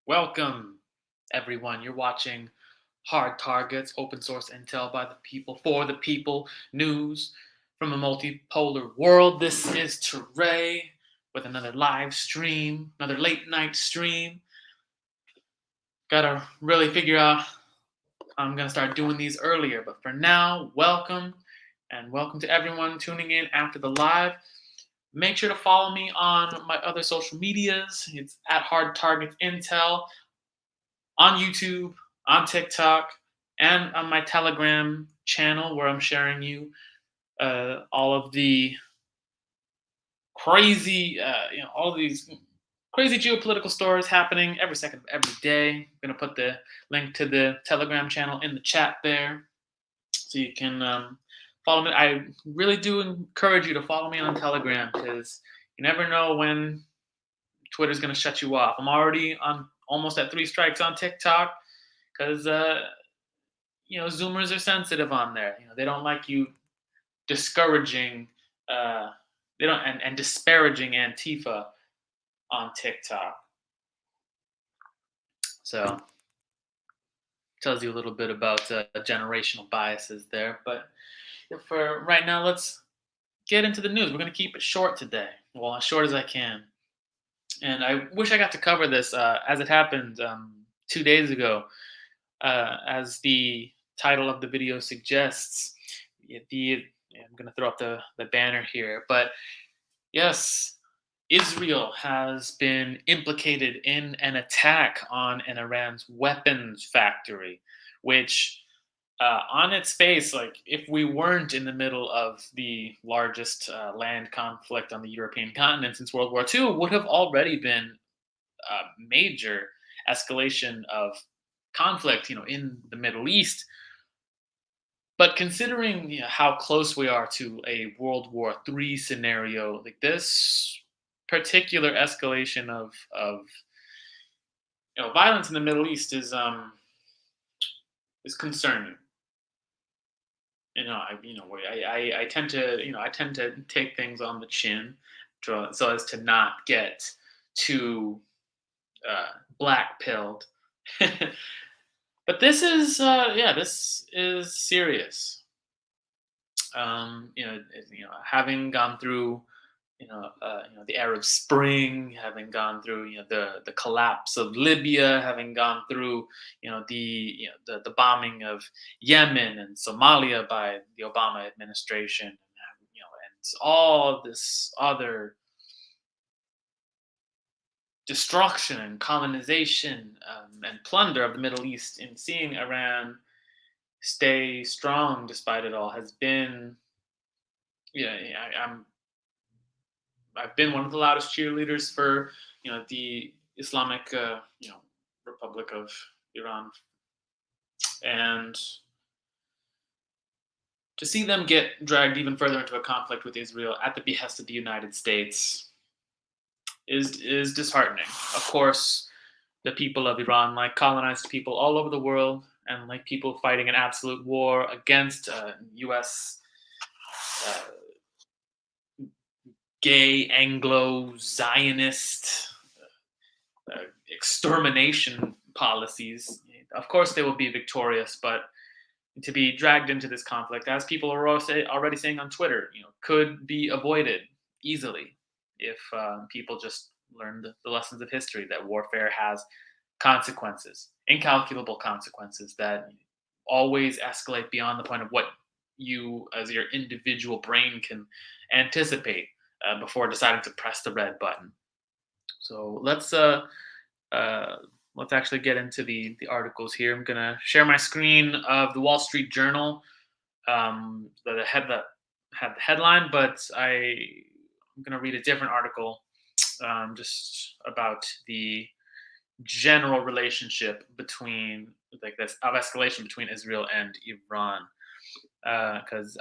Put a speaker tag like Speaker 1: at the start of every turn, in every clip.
Speaker 1: Welcome, everyone. You're watching Hard Targets, open source intel by the people, for the people, news from a multipolar world. This is Teray with another live stream, another late night stream. Gotta really figure out I'm gonna start doing these earlier, but for now, welcome and welcome to everyone tuning in after the live. Make sure to follow me on my other social medias. It's at Hard Targets Intel on YouTube, on TikTok, and on my Telegram channel where I'm sharing you all of the crazy, all of these crazy geopolitical stories happening every second of every day. I'm gonna put the link to the Telegram channel in the chat there, so you can follow me. I really do encourage you to follow me on Telegram because you never know when Twitter's gonna shut you off. I'm already on almost at 3 strikes on TikTok because Zoomers are sensitive on there. They don't like you discouraging, uh, they don't and disparaging Antifa on TikTok. So tells you a little bit about generational biases there. But for right now, let's get into the news. We're gonna keep it short today. Well, as short as I can. And I wish I got to cover this as it happened 2 days ago. As the title of the video suggests, I'm going to throw up the banner here, but yes, Israel has been implicated in an attack on an Iran's weapons factory, which on its face, like if we weren't in the middle of the largest land conflict on the European continent since World War II, would have already been a major escalation of conflict, in the Middle East. But considering how close we are to a World War III scenario, like this particular escalation of violence in the Middle East is concerning. I tend to take things on the chin, so as to not get too black pilled. But this is serious. Having gone through the Arab Spring, having gone through the collapse of Libya, having gone through the bombing of Yemen and Somalia by the Obama administration, and all this other destruction and colonization and plunder of the Middle East, and seeing Iran stay strong despite it all has been, I've been one of the loudest cheerleaders for the Islamic Republic of Iran, and to see them get dragged even further into a conflict with Israel at the behest of the United States is disheartening. Of course, the people of Iran, like colonized people all over the world, and like people fighting an absolute war against U.S. Gay Anglo Zionist extermination policies. Of course, they will be victorious, but to be dragged into this conflict, as people are already saying on Twitter, could be avoided easily if people just learned the lessons of history, that warfare has consequences, incalculable consequences that always escalate beyond the point of what you, as your individual brain, can anticipate before deciding to press the red button. So let's actually get into the articles here. I'm gonna share my screen of the Wall Street Journal, that had the headline, but I'm gonna read a different article, just about the general relationship between, like, this of escalation between Israel and Iran, because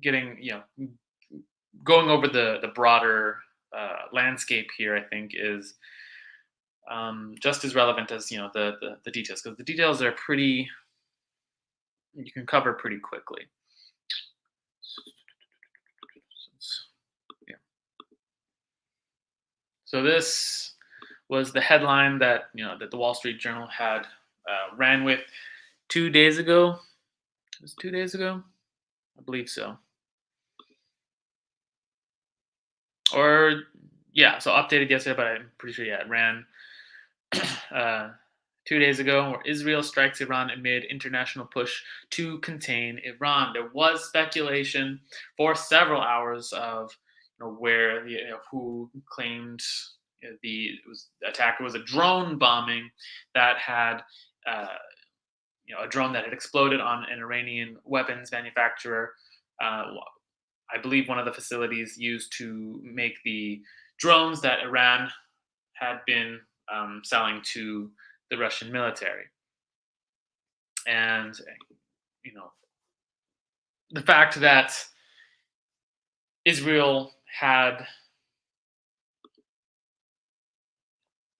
Speaker 1: getting going over the broader landscape here, I think, is just as relevant as the details, because the details are pretty, you can cover pretty quickly. Yeah. So this was the headline that that the Wall Street Journal had ran with 2 days ago. It was 2 days ago, I believe so, or yeah. So updated yesterday, but I'm pretty sure it ran uh, 2 days ago, where Israel strikes Iran amid international push to contain Iran. There was speculation for several hours of where who claimed the attacker was a drone bombing that had uh, a drone that had exploded on an Iranian weapons manufacturer. Uh, I believe one of the facilities used to make the drones that Iran had been selling to the Russian military. And you know the fact that Israel had,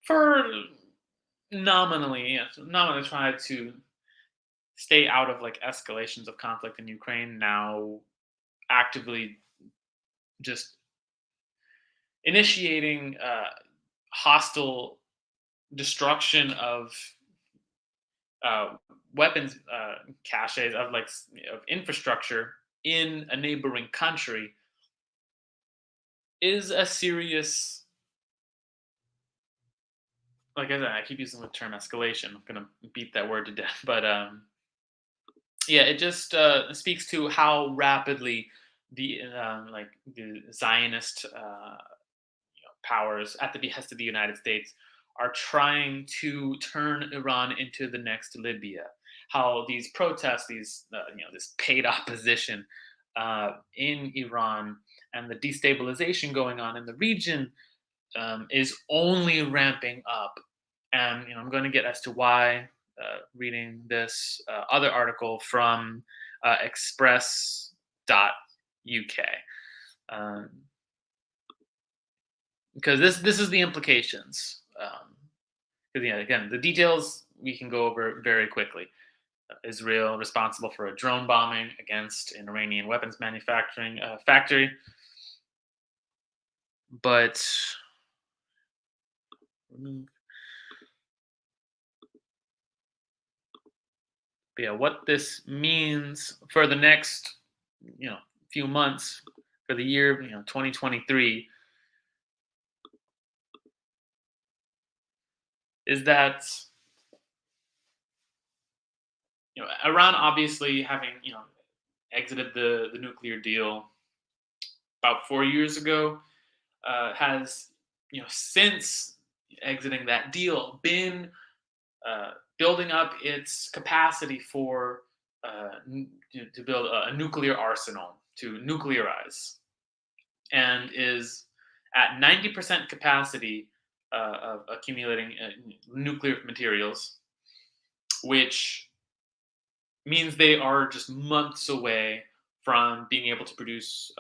Speaker 1: for nominally tried to stay out of like escalations of conflict in Ukraine, now actively just initiating hostile destruction of uh, weapons caches of of infrastructure in a neighboring country is a serious, like I said, I keep using the term escalation. I'm gonna beat that word to death, but yeah, it just speaks to how rapidly the Zionist powers, at the behest of the United States, are trying to turn Iran into the next Libya. How these protests, this paid opposition in Iran, and the destabilization going on in the region is only ramping up. And I'm going to get as to why, reading this other article from Express.uk, um, because this is the implications. Because again, the details we can go over very quickly. Israel responsible for a drone bombing against an Iranian weapons manufacturing factory, but yeah, what this means for the next few months, for the year 2023, is that Iran, obviously having exited the nuclear deal about 4 years ago, has since exiting that deal been uh, building up its capacity for to build a nuclear arsenal, to nuclearize, and is at 90% capacity of accumulating nuclear materials, which means they are just months away from being able to produce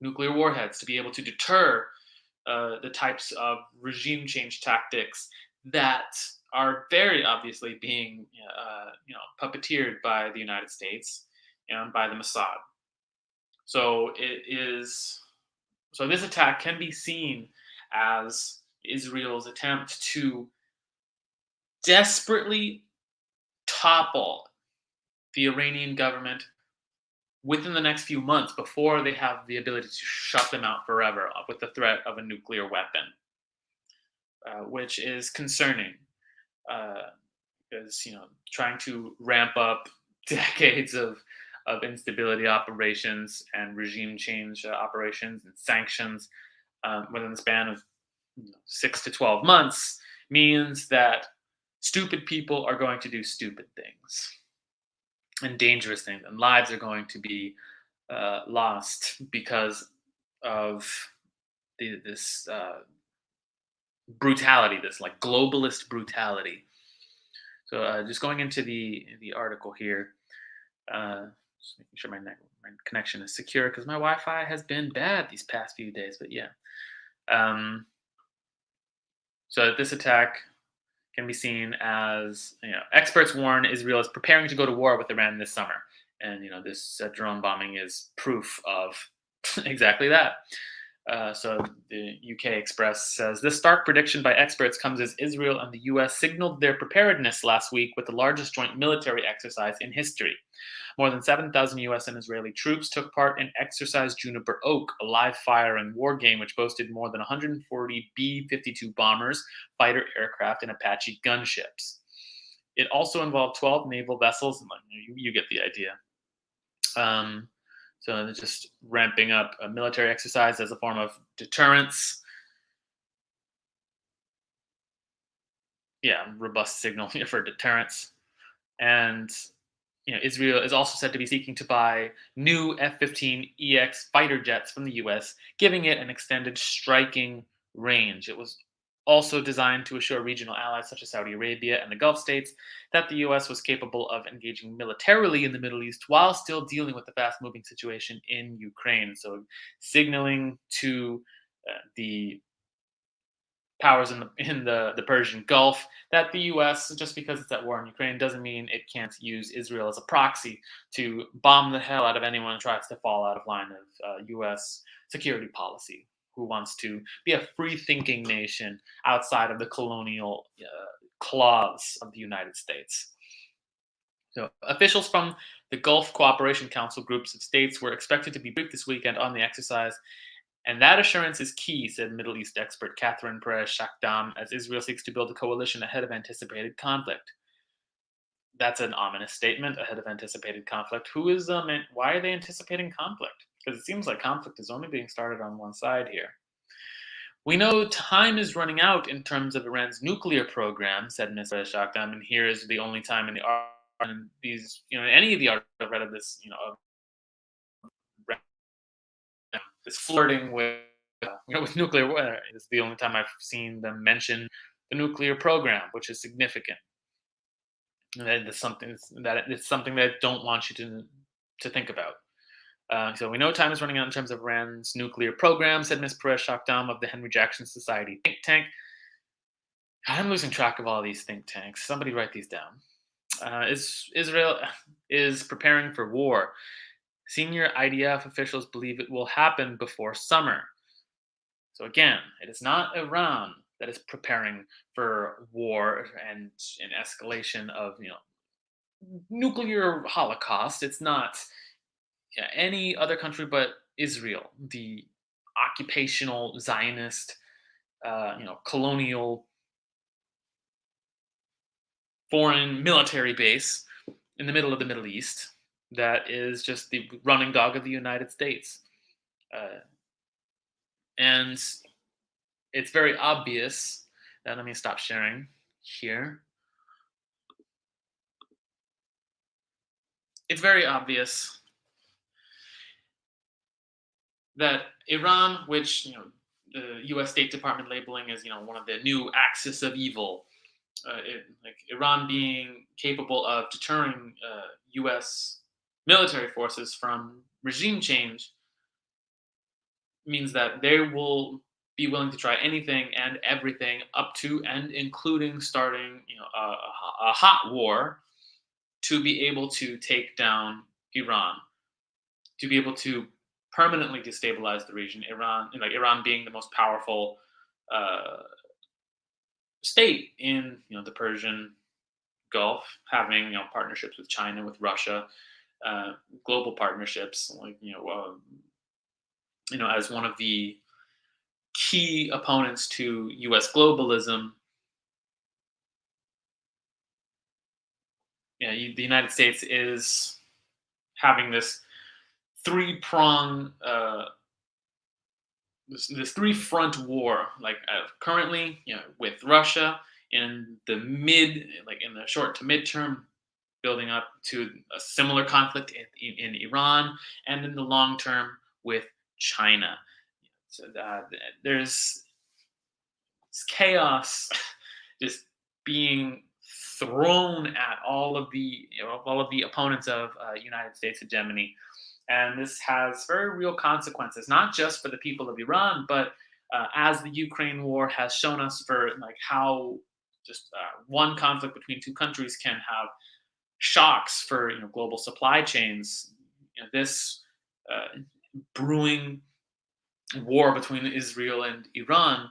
Speaker 1: nuclear warheads, to be able to deter the types of regime change tactics that are very obviously being puppeteered by the United States and by the Mossad. So this attack can be seen as Israel's attempt to desperately topple the Iranian government within the next few months, before they have the ability to shut them out forever with the threat of a nuclear weapon, which is concerning, because trying to ramp up decades of instability operations and regime change operations and sanctions within the span of 6 to 12 months means that stupid people are going to do stupid things and dangerous things, and lives are going to be lost because of this brutality, this like globalist brutality. So just going into the article here, just making sure my connection is secure, because my Wi-Fi has been bad these past few days. But yeah, um, so this attack can be seen as, experts warn Israel is preparing to go to war with Iran this summer, and this drone bombing is proof of exactly that. So the UK Express says this stark prediction by experts comes as Israel and the US signaled their preparedness last week with the largest joint military exercise in history. More than 7,000 US and Israeli troops took part in Exercise Juniper Oak, a live firing war game which boasted more than 140 B 52 bombers, fighter aircraft, and Apache gunships. It also involved 12 naval vessels, and you get the idea. Um, so they're just ramping up a military exercise as a form of deterrence. Yeah, robust signal for deterrence. And Israel is also said to be seeking to buy new F-15EX fighter jets from the US, giving it an extended striking range. It was also designed to assure regional allies such as Saudi Arabia and the Gulf states that the US was capable of engaging militarily in the Middle East while still dealing with the fast-moving situation in Ukraine. So, signaling to the powers in the Persian Gulf that the U.S. just because it's at war in Ukraine doesn't mean it can't use Israel as a proxy to bomb the hell out of anyone who tries to fall out of line of U.S. security policy, who wants to be a free-thinking nation outside of the colonial claws of the United States. So officials from the Gulf Cooperation Council groups of states were expected to be briefed this weekend on the exercise, and that assurance is key, said Middle East expert Catherine Perez Shakdam, as Israel seeks to build a coalition ahead of anticipated conflict. That's an ominous statement, ahead of anticipated conflict. Who is and why are they anticipating conflict? Because it seems like conflict is only being started on one side here. We know time is running out in terms of Iran's nuclear program, said Ms. Perez Shakdam, and here is the only time in the in these, any of the articles I've read of this, of is flirting with nuclear war. It's the only time I've seen them mention the nuclear program, which is significant. And that is something that I don't want you to think about. So we know time is running out in terms of Iran's nuclear program, said Ms. Perez Shakdam of the Henry Jackson Society think tank. I'm losing track of all these think tanks. Somebody write these down. Israel is preparing for war. Senior IDF officials believe it will happen before summer. So again, it is not Iran that is preparing for war and an escalation of nuclear holocaust. It's not any other country but Israel, the occupational Zionist, colonial foreign military base in the middle of the Middle East that is just the running dog of the United States. And it's very obvious that, let me stop sharing here. It's very obvious that Iran, which the U.S. State Department labeling as one of the new axis of evil, like Iran being capable of deterring U.S. military forces from regime change, means that they will be willing to try anything and everything up to and including starting a hot war to be able to take down Iran, to be able to permanently destabilize the region. Iran being the most powerful state in the Persian Gulf, having partnerships with China, with Russia, global partnerships, as one of the key opponents to U.S. globalism. The United States is having this three-prong, this three-front war, currently, with Russia in the in the short to midterm, building up to a similar conflict in Iran, and in the long term with China. So there's chaos just being thrown at all of the opponents of United States hegemony, and this has very real consequences, not just for the people of Iran, but as the Ukraine war has shown us, for how just one conflict between two countries can have shocks for global supply chains. This brewing war between Israel and Iran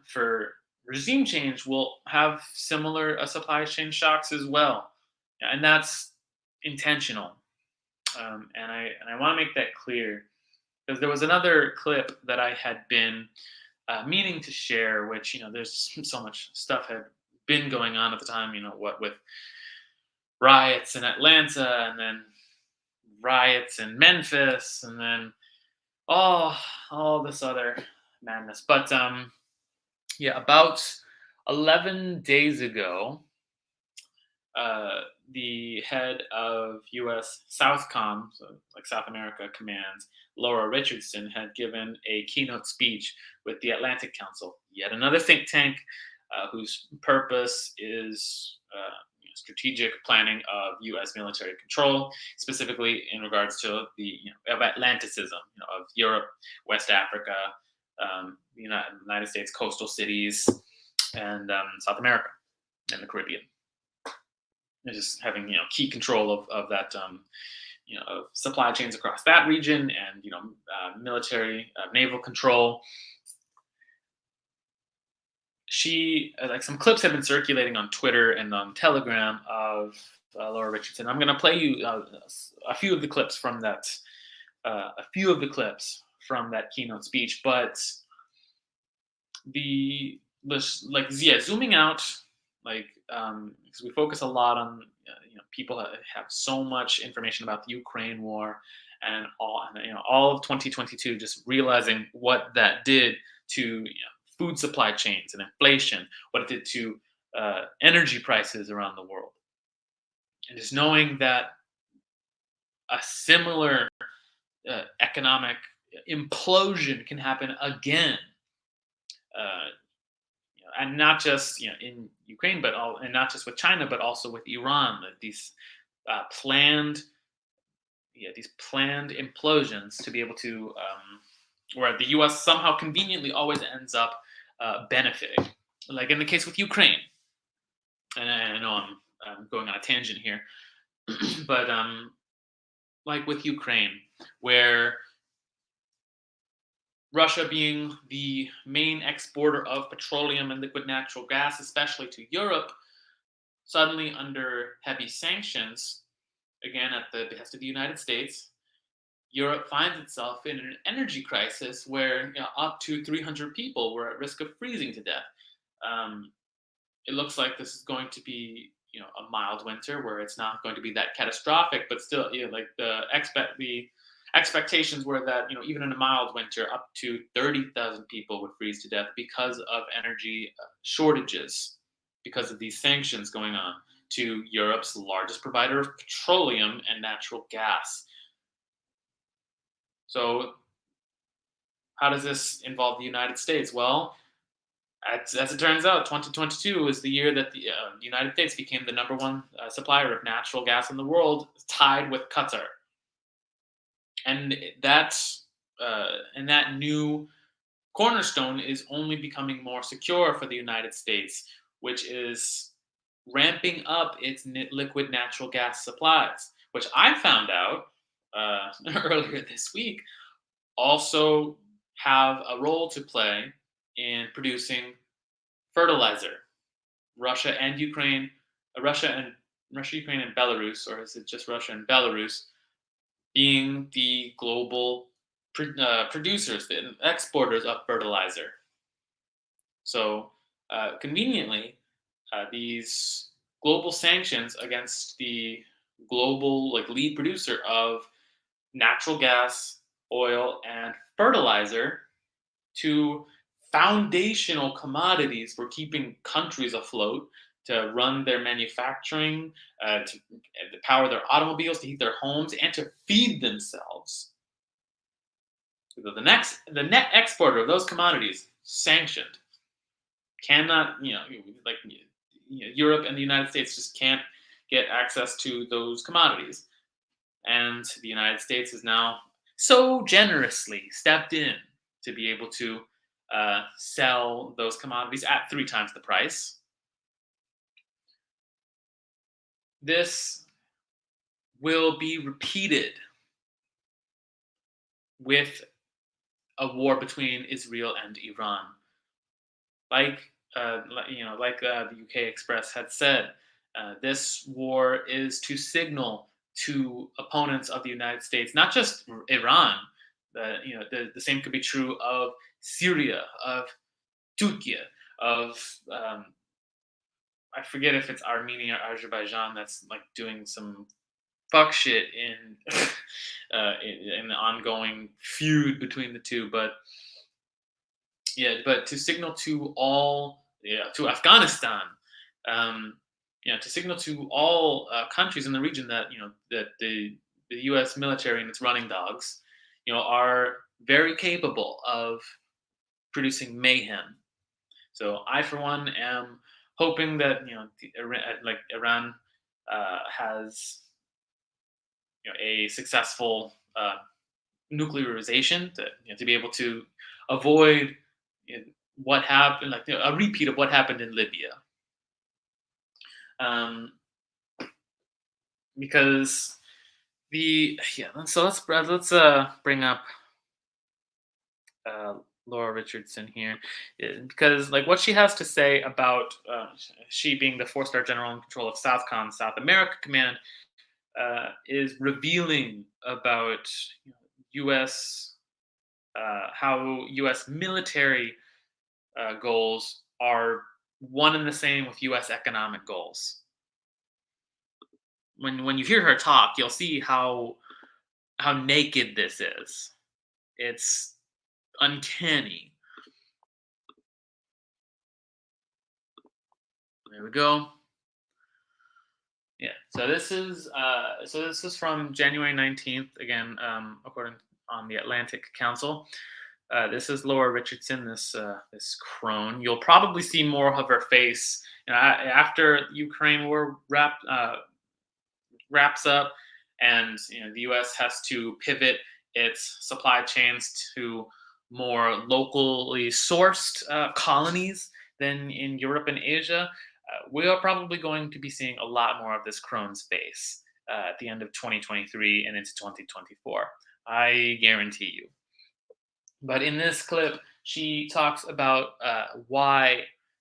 Speaker 1: for regime change will have similar supply chain shocks as well, and that's intentional. And I want to make that clear because there was another clip that I had been meaning to share, which there's so much stuff had been going on at the time. What with riots in Atlanta, and then riots in Memphis, and then all all this other madness. But yeah, about 11 days ago, uh, the head of U.S. Southcom, so like South America Command, Laura Richardson, had given a keynote speech with the Atlantic Council, yet another think tank whose purpose is strategic planning of U.S. military control, specifically in regards to the of Atlanticism, of Europe, West Africa, the United States coastal cities, and South America and the Caribbean. And just having key control of that of supply chains across that region, and military naval control. She like some clips have been circulating on Twitter and on Telegram of Laura Richardson. I'm going to play you a few of the clips from that keynote speech, but zooming out, because we focus a lot on people have so much information about the Ukraine war and all of 2022, just realizing what that did to food supply chains and inflation, what it did to energy prices around the world, and just knowing that a similar economic implosion can happen again, uh, and not just in Ukraine, and not just with China, but also with Iran. That planned, these planned implosions to be able to, where the U.S. somehow conveniently always ends up benefiting, like in the case with Ukraine. And I know I'm going on a tangent here, but like with Ukraine, where Russia being the main exporter of petroleum and liquid natural gas, especially to Europe, suddenly under heavy sanctions, again at the behest of the United States, Europe finds itself in an energy crisis where up to 300 people were at risk of freezing to death. It looks like this is going to be a mild winter where it's not going to be that catastrophic, but still, like the expectations were that even in a mild winter, up to 30,000 people would freeze to death because of energy shortages, because of these sanctions going on to Europe's largest provider of petroleum and natural gas. So, how does this involve the United States? Well, as it turns out, 2022 was the year that the United States became the number one supplier of natural gas in the world, tied with Qatar. And that new cornerstone is only becoming more secure for the United States, which is ramping up its liquid natural gas supplies, which I found out earlier this week also have a role to play in producing fertilizer. Russia and Ukraine, Ukraine, and Belarus, or is it just Russia and Belarus, being the global producers, the exporters of fertilizer. So conveniently, these global sanctions against the global lead producer of natural gas, oil, and fertilizer, two foundational commodities for keeping countries afloat, to run their manufacturing, to power their automobiles, to heat their homes, and to feed themselves. So the net exporter of those commodities sanctioned, cannot Europe and the United States just can't get access to those commodities, and the United States has now so generously stepped in to be able to sell those commodities at 3 times the price. This will be repeated with a war between Israel and Iran. Like the UK Express had said, this war is to signal to opponents of the United States, not just Iran. The same could be true of Syria, of Turkey, of I forget if it's Armenia or Azerbaijan that's like doing some fuck shit in in the ongoing feud between the two. But yeah, but to signal to all, yeah, to Afghanistan, um, to signal to all countries in the region that that the U.S. military and its running dogs, are very capable of producing mayhem. So I, for one, am hoping that Iran has a successful nuclearization to be able to avoid you know, what happened, like a repeat of what happened in Libya. Um, because the yeah, so let's bring up uh, Laura Richardson here, because like what she has to say about she being the four-star general in control of SouthCom, South America Command, is revealing about U.S. How U.S. military goals are one and the same with U.S. economic goals. When you hear her talk, you'll see how naked this is. It's uncanny. There we go. Yeah. So this is from January 19th. Again, according on the Atlantic Council. This is Laura Richardson. This crone. You'll probably see more of her face. After Ukraine war wraps up, and the U.S. has to pivot its supply chains to more locally sourced colonies than in Europe and Asia. We are probably going to be seeing a lot more of this crone's face at the end of 2023 and into 2024. I guarantee you. But in this clip, she talks about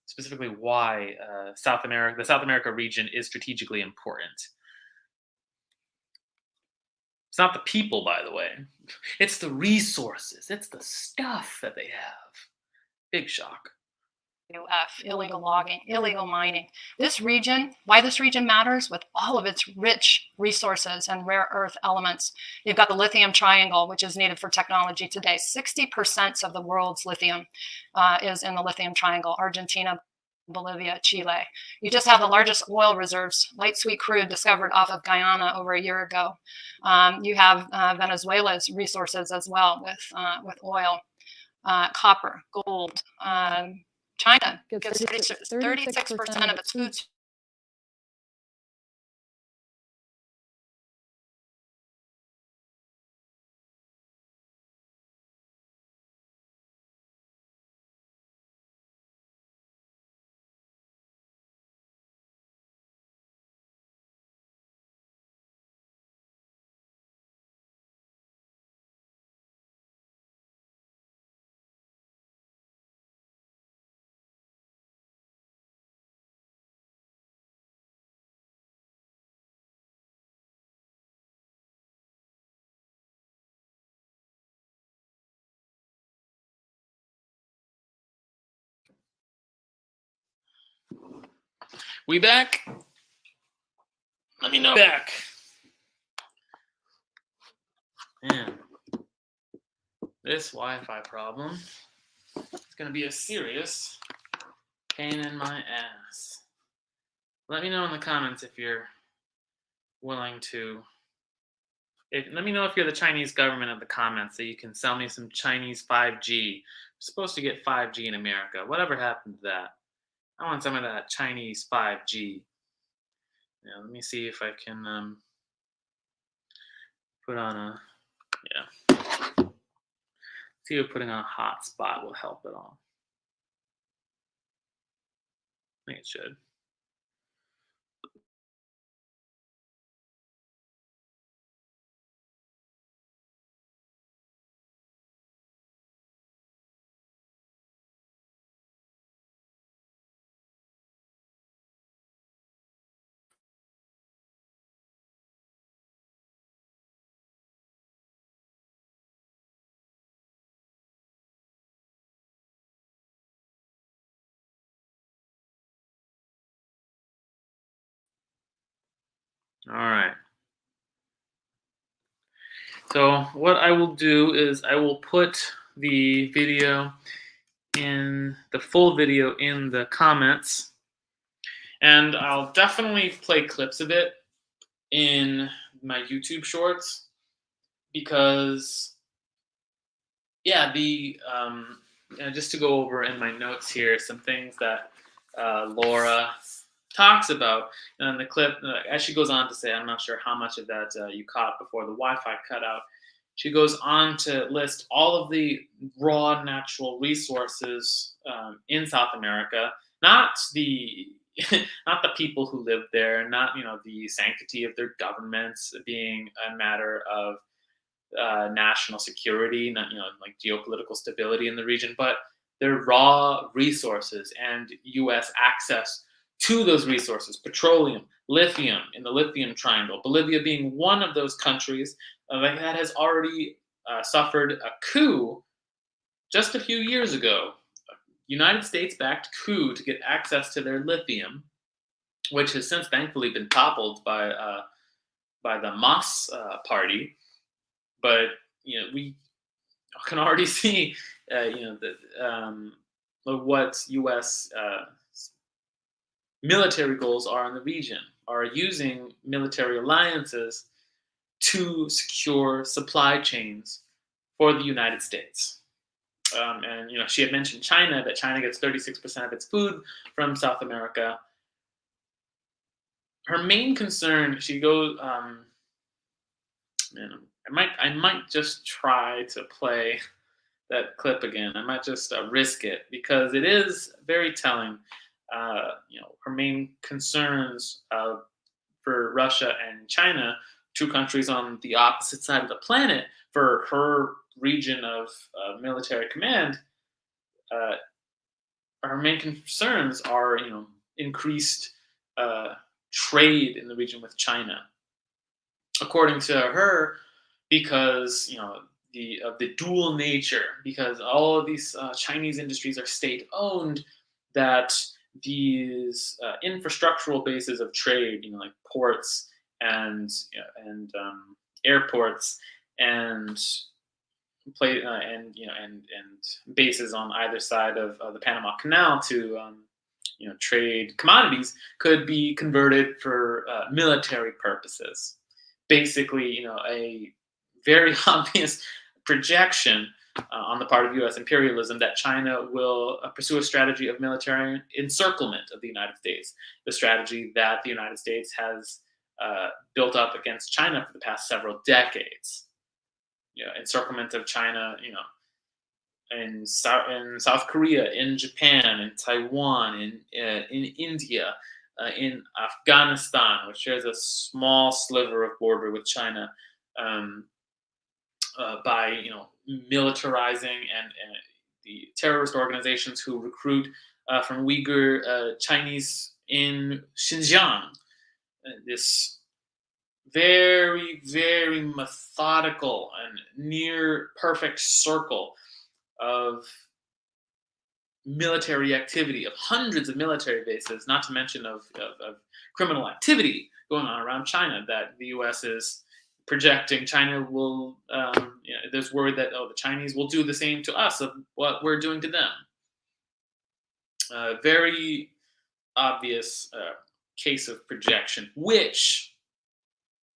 Speaker 1: specifically why the South America region is strategically important. It's not the people, by the way. It's the resources. It's the stuff that they have. Big shock.
Speaker 2: Illegal logging, illegal mining. Why this region matters with all of its rich resources and rare earth elements. You've got the lithium triangle, which is needed for technology today. 60% of the world's lithium is in the lithium triangle: Argentina, Bolivia, Chile. You just have the largest oil reserves, light sweet crude, discovered off of Guyana over a year ago. You have Venezuela's resources as well with oil, copper, gold. China gives 36% of its food.
Speaker 1: We back? Let me know. Back. Man, this Wi-Fi problem is going to be a serious pain in my ass. Let me know in the comments if you're willing to. Let me know if you're the Chinese government in the comments so you can sell me some Chinese 5G. We're supposed to get 5G in America. Whatever happened to that? I want some of that Chinese 5G. Yeah, let me see if I can put on a see if putting on a hotspot will help at all. I think it should. All right. So what I will do is I will put the full video in the comments, and I'll definitely play clips of it in my YouTube shorts because yeah, just to go over in my notes here some things that Laura talks about in the clip. As she goes on to say, I'm not sure how much of that you caught before the Wi-Fi cut out. She goes on to list all of the raw natural resources in South America, not the not the people who live there, not the sanctity of their governments being a matter of national security, not like geopolitical stability in the region, but their raw resources and U.S. access to those resources: petroleum, lithium in the lithium triangle. Bolivia being one of those countries that has already suffered a coup just a few years ago. A United States-backed coup to get access to their lithium, which has since thankfully been toppled by the Mas party. But we can already see, what U.S. Military goals are in the region, are using military alliances to secure supply chains for the United States. And she had mentioned China, that China gets 36% of its food from South America. Her main concern, she goes, man, I might just try to play that clip again. I might just risk it because it is very telling. Her main concerns for Russia and China, two countries on the opposite side of the planet, for her region of military command. Uh, Her main concerns are, increased trade in the region with China. According to her, because the dual nature, because all of these Chinese industries are state owned, that these infrastructural bases of trade, like ports and airports and and bases on either side of the Panama Canal to trade commodities, could be converted for military purposes. Basically, a very obvious projection on the part of U.S. imperialism that China will pursue a strategy of military encirclement of the United States, the strategy that the United States has built up against China for the past several decades. Encirclement of China, in South Korea, in Japan, in Taiwan, in India, in Afghanistan, which shares a small sliver of border with China, by militarizing and the terrorist organizations who recruit from Uyghur Chinese in Xinjiang. This very, very methodical and near perfect circle of military activity, of hundreds of military bases, not to mention of criminal activity going on around China, that the U.S. is projecting China will, there's word that, the Chinese will do the same to us of what we're doing to them. Very obvious case of projection, which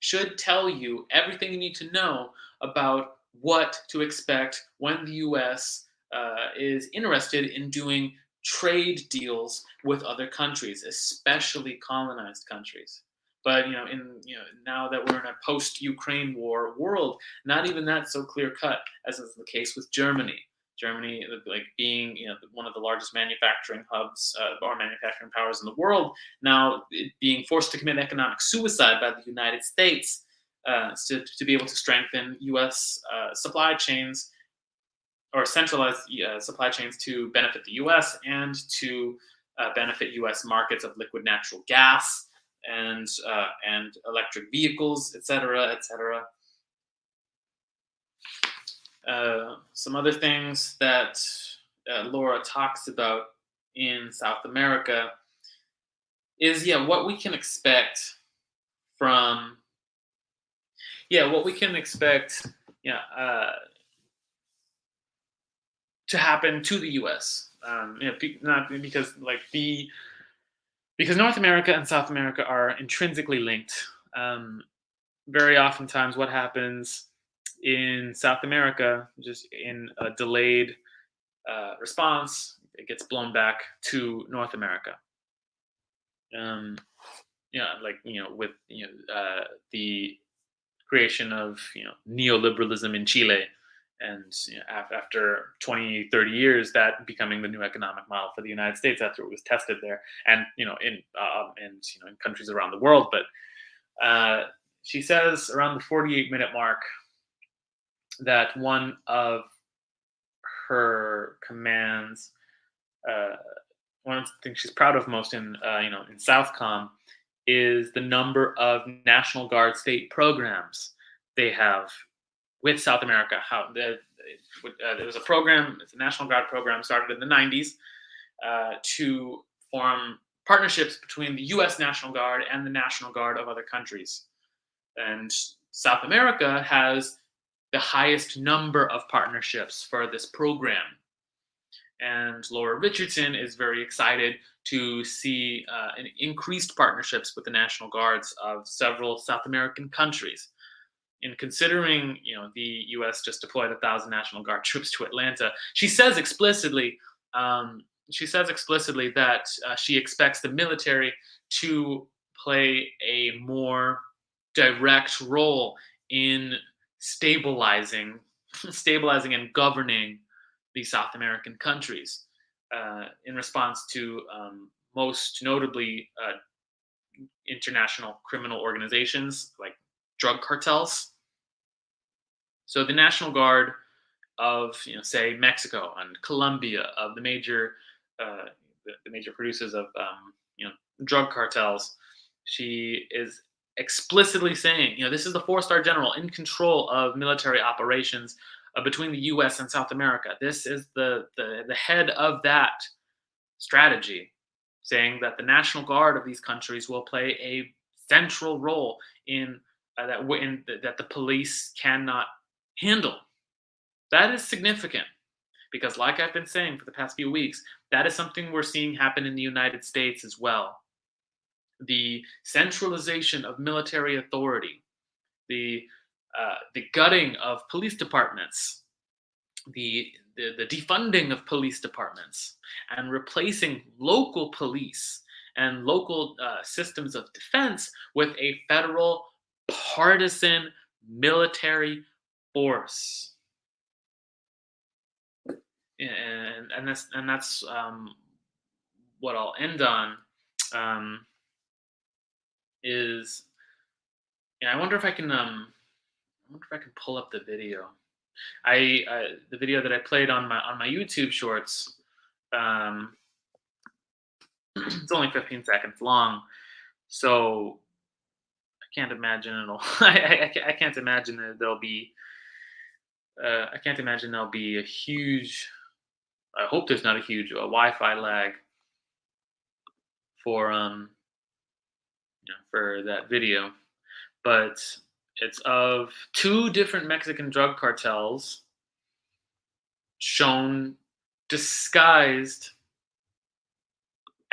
Speaker 1: should tell you everything you need to know about what to expect when the U.S. Is interested in doing trade deals with other countries, especially colonized countries. But now that we're in a post-Ukraine war world, not even that's so clear cut as is the case with Germany. Germany, like being one of the largest manufacturing hubs or manufacturing powers in the world, now being forced to commit economic suicide by the United States to be able to strengthen U.S. Supply chains, or centralized supply chains to benefit the U.S. and to benefit U.S. markets of liquid natural gas and electric vehicles, et cetera, et cetera. Some other things that Laura talks about in South America is what we can expect from what we can expect, to happen to the U.S. Not because because North America and South America are intrinsically linked. Um, Very oftentimes, what happens in South America, just in a delayed response, it gets blown back to North America. Um, with the creation of neoliberalism in Chile, and after 20, 30 years, that becoming the new economic model for the United States after it was tested there, and in countries around the world. But she says around the 48-minute mark that one of her commands, uh, one of the things she's proud of most in Southcom, is the number of National Guard state programs they have with South America. There was a program, it's a National Guard program started in the 90s to form partnerships between the U.S. National Guard and the National Guard of other countries. And South America has the highest number of partnerships for this program. And Laura Richardson is very excited to see an increased partnerships with the National Guards of several South American countries. In considering, the U.S. just deployed 1,000 National Guard troops to Atlanta, she says explicitly that she expects the military to play a more direct role in stabilizing and governing the South American countries, in response to most notably international criminal organizations like drug cartels. So the National Guard of, say, Mexico and Colombia, of the major producers of drug cartels, she is explicitly saying, this is the four-star general in control of military operations between the U.S. and South America. This is the head of that strategy, saying that the National Guard of these countries will play a central role in that the police cannot handle. That is significant because, like I've been saying for the past few weeks, that is something we're seeing happen in the United States as well. The centralization of military authority, the gutting of police departments, the defunding of police departments, and replacing local police and local systems of defense with a federal partisan military force. And that's what I'll end on. Is I wonder if I can pull up the video. The video that I played on my YouTube shorts. It's only 15 seconds long, so I can't imagine it'll. I can't imagine that there'll be. I can't imagine there'll be a huge. I hope there's not a huge Wi-Fi lag for for that video, but it's of two different Mexican drug cartels shown disguised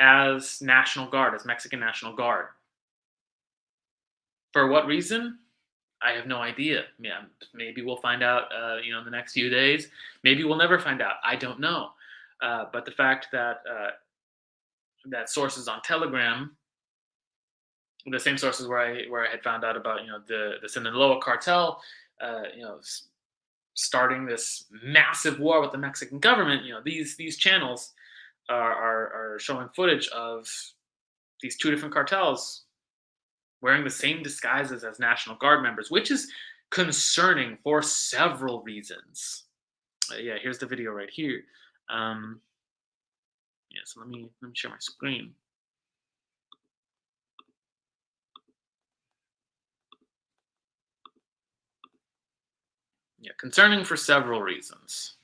Speaker 1: as National Guard, as Mexican National Guard. For what reason? I have no idea. Yeah, maybe we'll find out, in the next few days. Maybe we'll never find out. I don't know. But the fact that that sources on Telegram, the same sources where I had found out about the Sinaloa cartel, starting this massive war with the Mexican government. These channels are showing footage of these two different cartels wearing the same disguises as National Guard members, which is concerning for several reasons. Here's the video right here. So let me share my screen. Concerning for several reasons.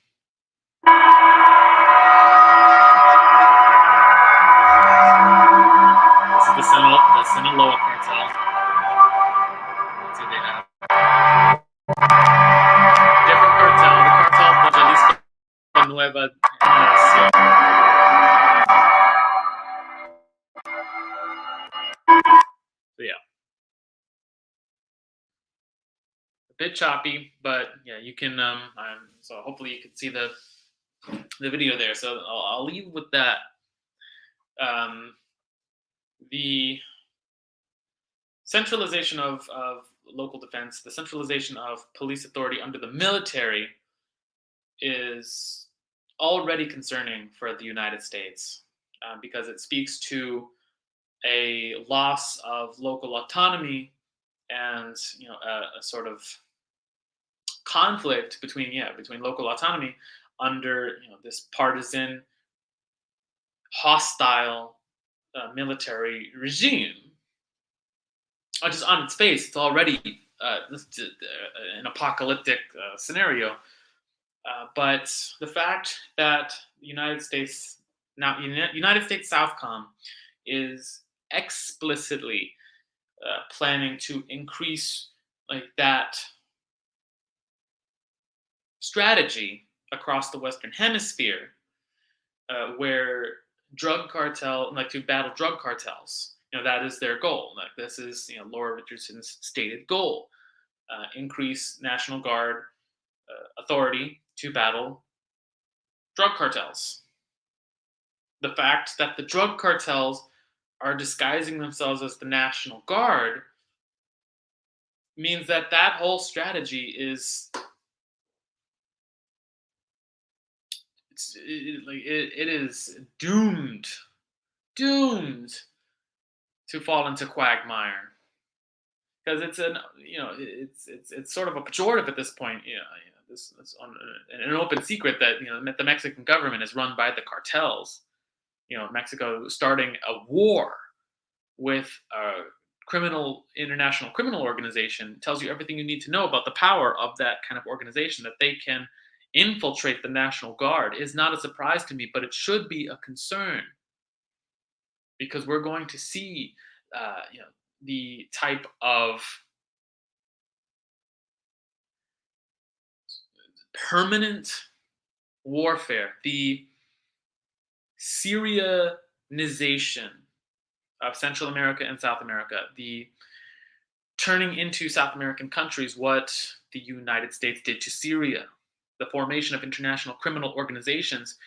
Speaker 1: This is the Sinaloa cartel. So yeah, a bit choppy, but yeah, you can. So hopefully you can see the video there. So I'll leave with that. Um, the centralization of local defense, the centralization of police authority under the military is already concerning for the United States because it speaks to a loss of local autonomy and a sort of conflict between local autonomy under this partisan hostile military regime. Just on its face, it's already an apocalyptic scenario. But the fact that the United States now United States Southcom is explicitly planning to increase like that strategy across the Western Hemisphere, where drug cartel like to battle drug cartels. That is their goal. Like this is Laura Richardson's stated goal: increase National Guard authority to battle drug cartels. The fact that the drug cartels are disguising themselves as the National Guard means that that whole strategy is it is doomed to fall into quagmire because it's sort of a pejorative at this point. This on an open secret that the Mexican government is run by the cartels. Mexico starting a war with a international criminal organization tells you everything you need to know about the power of that kind of organization. That they can infiltrate the National Guard is not a surprise to me, but it should be a concern because we're going to see, the type of permanent warfare, the Syrianization of Central America and South America, the turning into South American countries what the United States did to Syria, the formation of international criminal organizations,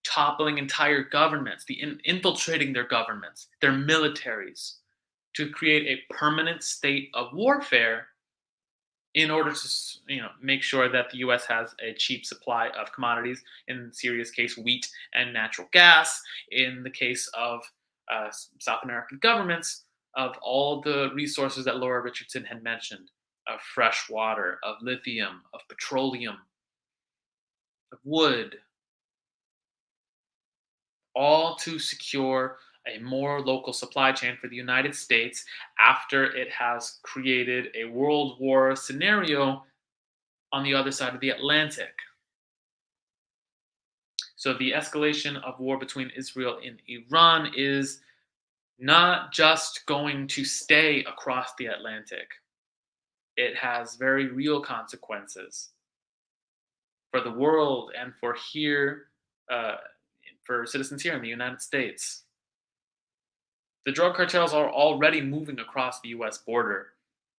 Speaker 1: toppling entire governments, infiltrating their governments, their militaries, to create a permanent state of warfare in order to make sure that the U.S. has a cheap supply of commodities. In Syria's case, wheat and natural gas. In the case of South American governments, of all the resources that Laura Richardson had mentioned, of fresh water, of lithium, of petroleum, of wood, all to secure a more local supply chain for the United States after it has created a world war scenario on the other side of the Atlantic. So the escalation of war between Israel and Iran is not just going to stay across the Atlantic. It has very real consequences for the world and for citizens here in the United States. The drug cartels are already moving across the U.S. border.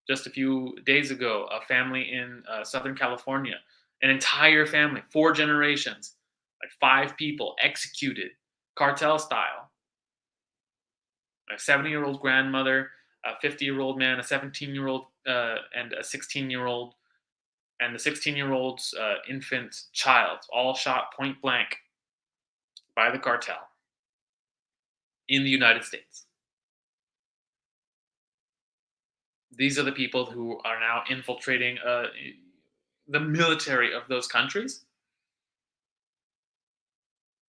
Speaker 1: Just a few days ago, a family in Southern California, an entire family, 4 generations, like 5 people executed, cartel style. A 70-year-old grandmother, a 50-year-old man, a 17-year-old, and a 16-year-old, and the 16-year-old's infant child, all shot point blank by the cartel in the United States. These are the people who are now infiltrating the military of those countries.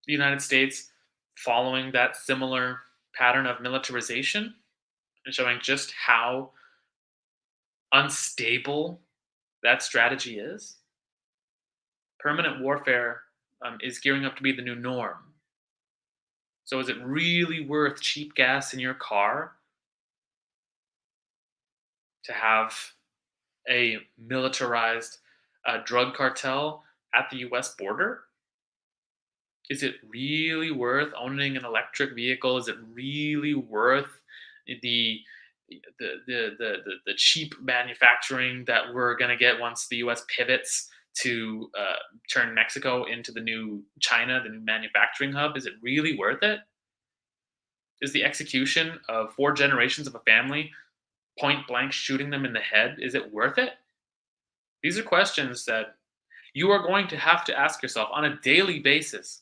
Speaker 1: The United States, following that similar pattern of militarization and showing just how unstable that strategy is. Permanent warfare is gearing up to be the new norm. So, is it really worth cheap gas in your car to have a militarized drug cartel at the US border? Is it really worth owning an electric vehicle? Is it really worth the the cheap manufacturing that we're gonna get once the U.S. pivots to turn Mexico into the new China, the new manufacturing hub? Is it really worth it? Is the execution of 4 generations of a family, point blank shooting them in the head, is it worth it? These are questions that you are going to have to ask yourself on a daily basis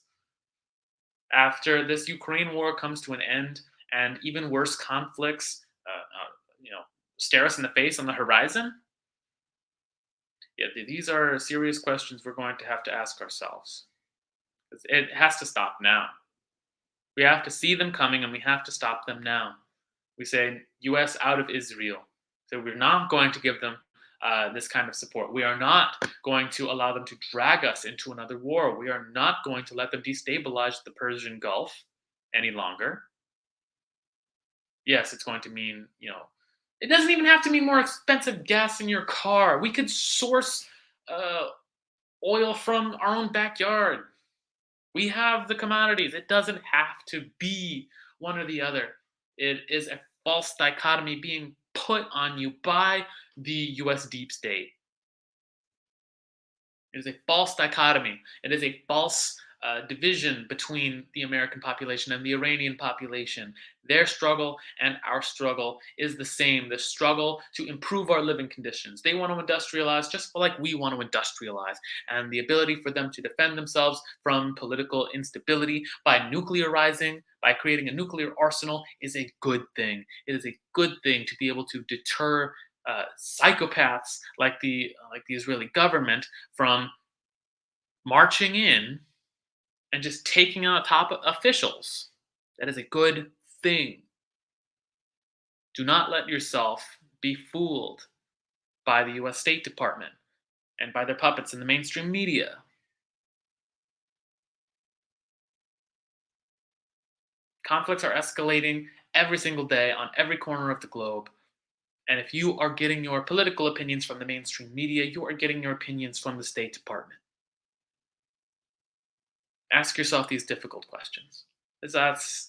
Speaker 1: after this Ukraine war comes to an end and even worse conflicts, stare us in the face on the horizon. Yeah, these are serious questions we're going to ask ourselves. It has to stop now. We have to see them coming and we have to stop them now. We say U.S. out of Israel. So we're not going to give them this kind of support. We are not going to allow them to drag us into another war. We are not going to let them destabilize the Persian Gulf any longer. Yes, it's going to mean, it doesn't even have to mean more expensive gas in your car. We could source uh, oil from our own backyard. We have the commodities. It doesn't have to be one or the other. It is a false dichotomy being put on you by the US deep state. It is a false dichotomy. It is a false division between the American population and the Iranian population. Their struggle and our struggle is the same, the struggle to improve our living conditions. They want to industrialize just like we want to industrialize. And the ability for them to defend themselves from political instability by nuclearizing, by creating a nuclear arsenal, is a good thing. It is a good thing to be able to deter psychopaths like the Israeli government from marching in and just taking out top officials. That is a good thing. Do not let yourself be fooled by the US State Department and by their puppets in the mainstream media. Conflicts are escalating every single day on every corner of the globe. And if you are getting your political opinions from the mainstream media, you are getting your opinions from the State Department. Ask yourself these difficult questions. That's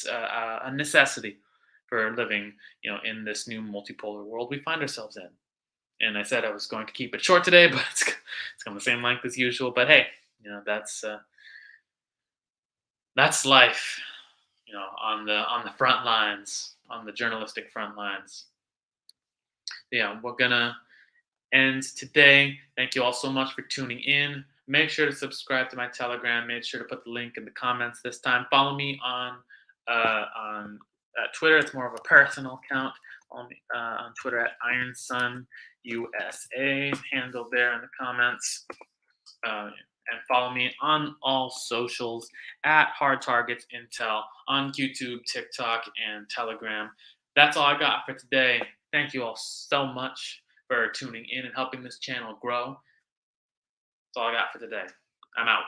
Speaker 1: a necessity for living, in this new multipolar world we find ourselves in. And I said I was going to keep it short today, but it's going the same length as usual. But hey, that's life. On the front lines, on the journalistic front lines. Yeah, we're gonna end today. Thank you all so much for tuning in. Make sure to subscribe to my Telegram. Make sure to put the link in the comments this time. Follow me on Twitter. It's more of a personal account. Follow me on Twitter at IronSunUSA. Handle there in the comments. And follow me on all socials at Hard Targets Intel on YouTube, TikTok, and Telegram. That's all I got for today. Thank you all so much for tuning in and helping this channel grow. That's all I got for today. I'm out.